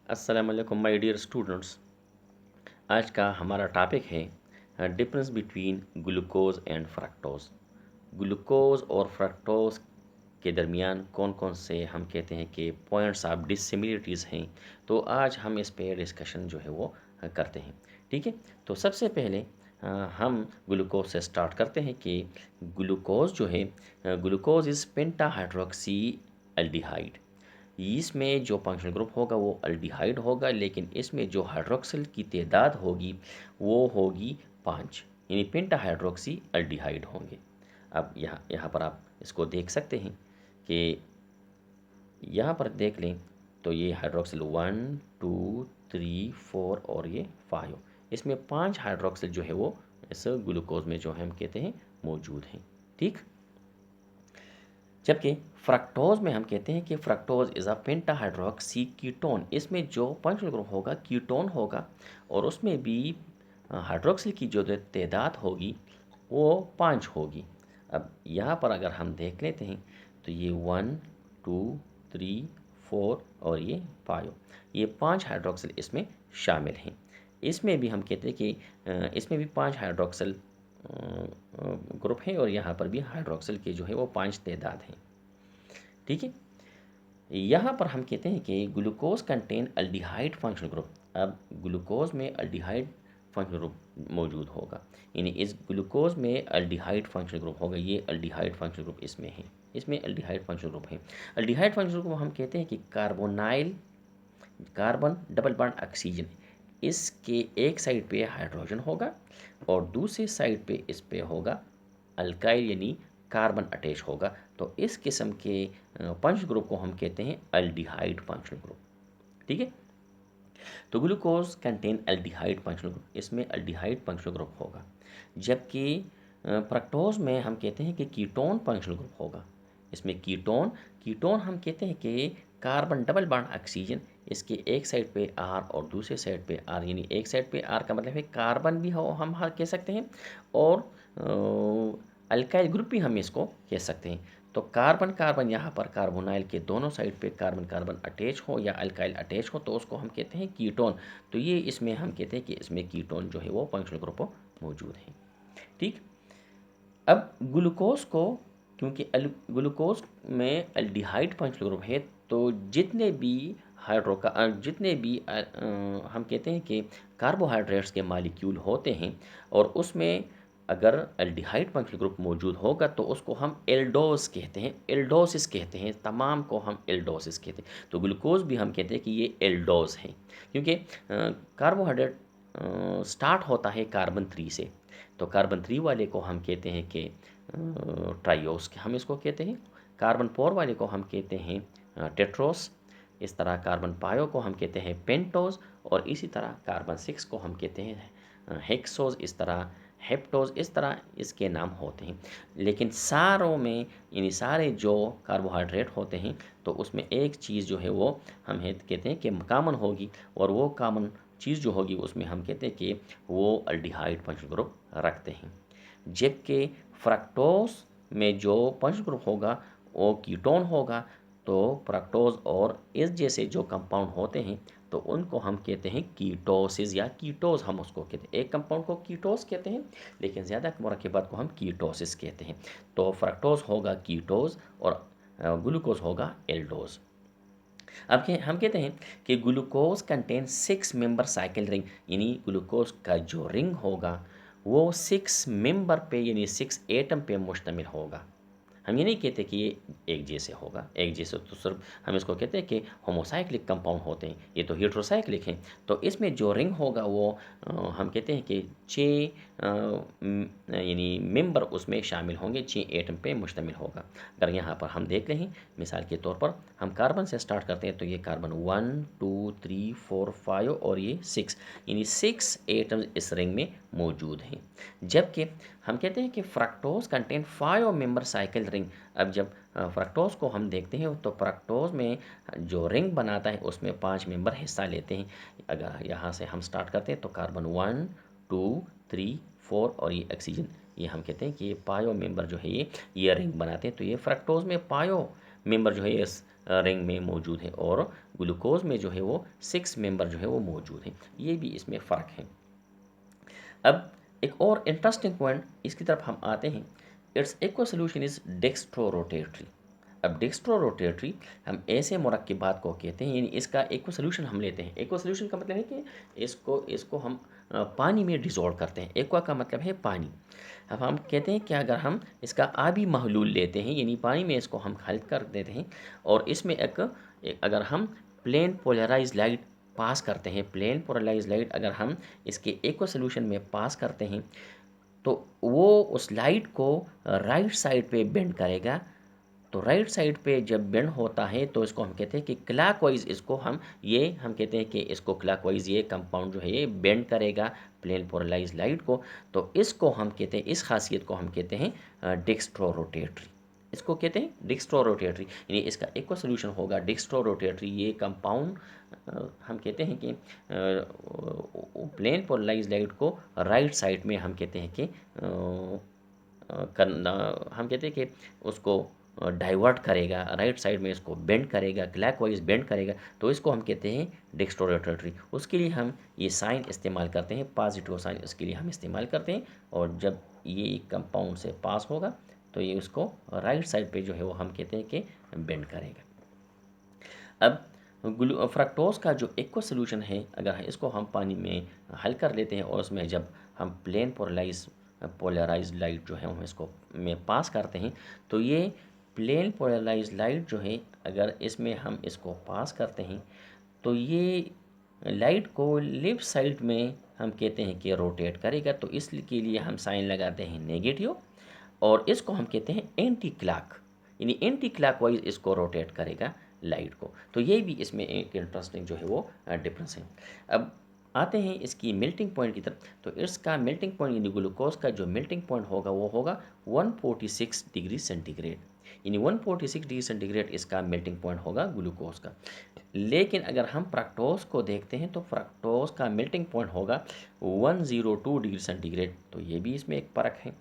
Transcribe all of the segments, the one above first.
अस्सलाम वालेकुम my dear students. आज का हमारा टॉपिक है difference between glucose and fructose. Glucose और फ्रक्टोज के दरमियान कौन कौन से हम कहते हैं कि पॉइंट्स ऑफ डिसिमिलरिटीज़ हैं। तो आज हम इस पे डिस्कशन जो है वो करते हैं। ठीक है, तो सबसे पहले हम ग्लूकोज से स्टार्ट करते हैं कि ग्लूकोज जो है, ग्लूकोज इज़ पेंटाहाइड्रोक्सी एल्डिहाइड। इसमें जो फंक्शनल ग्रुप होगा वो अल्डिहाइड होगा, लेकिन इसमें जो हाइड्रोक्सिल की तादाद होगी वो होगी 5, यानी पेंटाहाइड्रोक्सी अल्डिहाइड होंगे। अब यहाँ पर आप इसको देख सकते हैं कि यहाँ पर देख लें तो ये हाइड्रोक्सिल 1 2 3 4 और ये 5, इसमें 5 हाइड्रोक्सिल जो है वो इस ग्लूकोज में जो है हम कहते हैं मौजूद हैं। ठीक, जबकि फ्रक्टोज में हम कहते हैं कि फ्रक्टोज इज़ अ पेंटाहाइड्रोक्सी कीटोन। इसमें जो फंक्शनल ग्रुप होगा कीटोन होगा और उसमें भी हाइड्रोक्सिल की जो तादाद होगी वो 5 होगी। अब यहाँ पर अगर हम देख लेते हैं तो ये 1 2 3 4 और ये 5, ये 5 हाइड्रोक्सिल इसमें शामिल हैं। इसमें भी हम कहते हैं कि इसमें भी 5 हाइड्रोक्सिल ग्रुप हैं और यहाँ पर भी हाइड्रोक्सिल के जो है वो 5 तादाद हैं। ठीक है, यहाँ पर हम कहते हैं कि glucose contain aldehyde functional group. अब ग्लूकोज में अल्डिहाइड फंक्शनल ग्रुप मौजूद होगा, यानी इस ग्लूकोज में अल्डिहाइड फंक्शनल ग्रुप होगा। ये अल्डिहाइड फंक्शनल ग्रुप इसमें है, इसमें अल्डिहाइड फंक्शनल ग्रुप है। अल्डिहाइड फंक्शनल ग्रुप हम कहते हैं कि carbonyl carbon double bond oxygen, इसके एक साइड पे हाइड्रोजन होगा और दूसरी साइड पे इस पे होगा अल्काइल, यानी कार्बन अटैच होगा। तो इस किस्म के पंच ग्रुप को हम कहते हैं अल्डिहाइड फंक्शनल ग्रुप। ठीक है, तो glucose contain aldehyde functional group, इसमें अल्डिहाइड फंक्शनल ग्रुप होगा। जबकि फ्रक्टोज में हम कहते हैं कि कीटोन फंक्शनल ग्रुप होगा। इसमें कीटोन कीटोन हम कहते हैं कि कार्बन डबल बॉन्ड ऑक्सीजन, इसके एक साइड पे आर और दूसरे साइड पे आर, यानी एक साइड पे आर का मतलब है कार्बन भी हो हम कह सकते हैं और अल्काइल ग्रुप भी हम इसको कह सकते हैं। तो कार्बन कार्बन यहाँ पर कार्बोनाइल के दोनों साइड पे कार्बन कार्बन अटैच हो या अल्काइल अटैच हो तो उसको हम कहते हैं कीटोन। तो ये इसमें हम कहते हैं कि इसमें कीटोन जो है वो फंक्शनल ग्रुप मौजूद है। ठीक, अब ग्लूकोज को, क्योंकि ग्लूकोज में अल्डिहाइड फंक्शनल ग्रुप है, तो जितने भी हम कहते हैं कि कार्बोहाइड्रेट्स के मालिक्यूल होते हैं और उसमें अगर अल्डिहाइड फंक्शनल ग्रुप मौजूद होगा तो उसको हम एल्डोस कहते हैं, एल्डोसिस कहते हैं, तमाम को हम एल्डोसिस कहते हैं। तो ग्लूकोज भी हम कहते हैं कि ये एल्डोस है, क्योंकि कार्बोहाइड्रेट स्टार्ट होता है कार्बन 3 से। तो कार्बन 3 वाले को हम कहते हैं कि ट्राइओस हम इसको कहते हैं। कार्बन 4 वाले को हम कहते हैं टेट्रोस। इस तरह कार्बन 5 को हम कहते हैं पेंटोज और इसी तरह कार्बन 6 को हम कहते हैं हेक्सोज, इस तरह हेप्टोज, इस तरह इसके नाम होते हैं। लेकिन सारों में, यानी सारे जो कार्बोहाइड्रेट होते हैं तो उसमें एक चीज़ जो है वो हम कहते हैं कि कॉमन होगी, और वो कॉमन चीज़ जो होगी उसमें हम कहते हैं कि वो अल्डिहाइड फंक्शनल ग्रुप रखते हैं। जबकि फ्रक्टोज में जो फंक्शनल ग्रुप होगा वो कीटोन होगा। तो फ्रक्टोज और इस जैसे जो कंपाउंड होते हैं तो उनको हम कहते हैं कीटोसिस या कीटोज, हम उसको कहते हैं। एक कंपाउंड को कीटोस कहते हैं लेकिन ज़्यादा मुरक्कबात को हम कीटोसिस कहते हैं। तो फ्रक्टोज होगा कीटोज और ग्लूकोज होगा एल्डोज। अब हम कहते हैं कि glucose contain 6 member cycle ring, यानी ग्लूकोज का जो रिंग होगा वो 6 मेंबर पे, यानी 6 एटम पे मुश्तमिल होगा। हम ये नहीं कहते कि ये एक जैसे होगा, एक जैसे तो सिर्फ हम इसको कहते हैं कि होमोसाइक्लिक कंपाउंड होते हैं, ये तो हेट्रोसाइक्लिक हैं। तो इसमें जो रिंग होगा वो हम कहते हैं कि 6 यानी मेंबर उसमें शामिल होंगे, 6 एटम पे मुश्तमिल होगा। अगर यहाँ पर हम देख लें मिसाल के तौर पर हम कार्बन से स्टार्ट करते हैं तो ये कार्बन 1 2 3 4 5 और ये 6, यानी 6 एटम्स इस रिंग में मौजूद हैं। जबकि हम कहते हैं कि fructose contain 5 member cycle ring. अब जब फ्रक्टोज को हम देखते हैं तो फ्रक्टोज में जो रिंग बनाता है उसमें 5 मेंबर हिस्सा लेते हैं। अगर यहाँ से हम स्टार्ट करते हैं तो कार्बन 1 2 3 4 और ये ऑक्सीजन, ये हम कहते हैं कि ये पायो मेंबर जो है ये रिंग बनाते हैं। तो ये फ्रक्टोज में पायो मेंबर जो है ये रिंग में मौजूद है और ग्लूकोज में जो है वो 6 मेंबर जो है वो मौजूद है। ये भी इसमें फ़र्क है। अब एक और इंटरेस्टिंग पॉइंट इसकी तरफ हम आते हैं। Its aqua solution is dextrorotatory. अब डेक्स्ट्रो रोटेटरी हम ऐसे मुरक्किबात को कहते हैं, यानी इसका एक्वा सोल्यूशन हम लेते हैं। एक्वा सोल्यूशन का मतलब है कि इसको इसको हम पानी में डिज़ोल्व करते हैं। एक्वा का मतलब है पानी। अब हम कहते हैं कि अगर हम इसका आबी महलूल लेते हैं, यानी पानी में इसको हम खालिद कर देते हैं और इसमें अगर हम प्लेन पोलराइज लाइट पास करते हैं, प्लेन पोलराइज लाइट अगर हम इसके एक्वा सोल्यूशन में पास करते हैं तो वो उस लाइट को राइट साइड पे बेंड करेगा। तो राइट साइड पे जब बेंड होता है तो इसको हम कहते हैं कि क्लॉकवाइज इसको हम कहते हैं कि इसको क्लॉकवाइज ये कंपाउंड जो है ये बेंड करेगा प्लेन पोलराइज लाइट को। तो इसको हम कहते हैं, इस खासियत को हम कहते हैं डेक्स्ट्रो रोटेटरी। इसको कहते हैं डेक्स्ट्रो रोटेटरी, यानी इसका एक्वा सोल्यूशन होगा डेक्स्ट्रो रोटेटरी। ये कंपाउंड हम कहते हैं कि प्लेन पोलराइज लाइट को राइट साइड में हम कहते हैं कि करना, हम कहते हैं कि उसको डाइवर्ट करेगा, राइट साइड में इसको बेंड करेगा, क्लॉकवाइज बेंड करेगा। तो इसको हम कहते हैं डेक्स्ट्रो रोटेटरी। उसके लिए हम ये साइन इस्तेमाल करते हैं, पॉजिटिव साइन इसके लिए हम इस्तेमाल करते हैं। और जब ये कंपाउंड से पास होगा तो ये उसको राइट साइड पे जो है वो हम कहते हैं कि बेंड करेगा। अब फ्रक्टोज का जो एक्वा सोल्यूशन है, अगर इसको हम पानी में हल कर लेते हैं और उसमें जब हम प्लेन पोलराइज लाइट जो है हम इसको में पास करते हैं तो ये प्लेन पोलराइज लाइट जो है अगर इसमें हम इसको पास करते हैं तो ये लाइट को लेफ्ट साइड में हम कहते हैं कि रोटेट करेगा। तो इसके लिए हम साइन लगाते हैं नेगेटिव और इसको हम कहते हैं एंटी क्लॉक, यानी एंटी क्लॉकवाइज इसको रोटेट करेगा लाइट को। तो ये भी इसमें एक इंटरेस्टिंग जो है वो डिफरेंस है। अब आते हैं इसकी मेल्टिंग पॉइंट की तरफ। तो इसका मेल्टिंग पॉइंट यानी ग्लूकोज का जो मेल्टिंग पॉइंट होगा वो होगा 146 डिग्री सेंटीग्रेड, यानी 146 डिग्री सेंटीग्रेड इसका मेल्टिंग पॉइंट होगा ग्लूकोज का। लेकिन अगर हम फ्रक्टोज को देखते हैं तो फ्रक्टोज का मेल्टिंग पॉइंट होगा 102 डिग्री सेंटीग्रेड। तो ये भी इसमें एक फ़र्क है।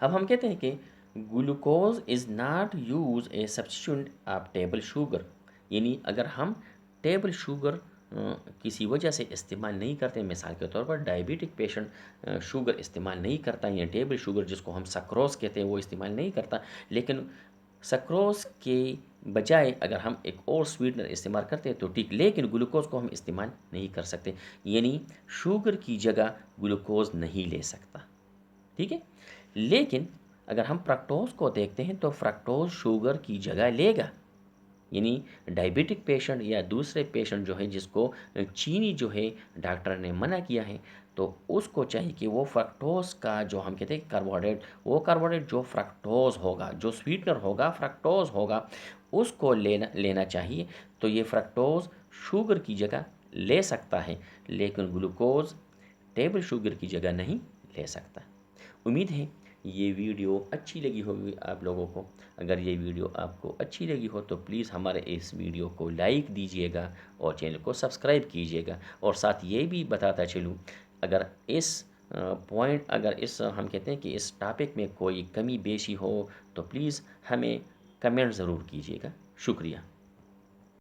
अब हम कहते हैं कि glucose is not use A substitute of table sugar, यानी अगर हम टेबल शुगर किसी वजह से इस्तेमाल नहीं करते, मिसाल के तौर पर डायबिटिक पेशेंट शुगर इस्तेमाल नहीं करता या टेबल शुगर जिसको हम सक्रोज कहते हैं वो इस्तेमाल नहीं करता, लेकिन सक्रोज के बजाय अगर हम एक और स्वीटनर इस्तेमाल करते हैं तो ठीक, लेकिन ग्लूकोज को हम इस्तेमाल नहीं कर सकते, यानी शुगर की जगह ग्लूकोज नहीं ले सकता। ठीक है, लेकिन अगर हम फ्रक्टोज को देखते हैं तो फ्रक्टोज शुगर की जगह लेगा, यानी डायबिटिक पेशेंट या दूसरे पेशेंट जो है जिसको चीनी जो है डॉक्टर ने मना किया है तो उसको चाहिए कि वो फ्रक्टोज का जो हम कहते हैं कार्बोहाइड्रेट, वो कार्बोहाइड्रेट जो फ्रक्टोज होगा, जो स्वीटनर होगा फ्रक्टोज होगा, उसको लेना चाहिए। तो ये फ्रक्टोज शुगर की जगह ले सकता है, लेकिन ग्लूकोज टेबल शुगर की जगह नहीं ले सकता। उम्मीद है ये वीडियो अच्छी लगी होगी आप लोगों को। अगर ये वीडियो आपको अच्छी लगी हो तो प्लीज़ हमारे इस वीडियो को लाइक दीजिएगा और चैनल को सब्सक्राइब कीजिएगा। और साथ ये भी बताता चलूँ, अगर इस हम कहते हैं कि इस टॉपिक में कोई कमी बेशी हो तो प्लीज़ हमें कमेंट ज़रूर कीजिएगा। शुक्रिया।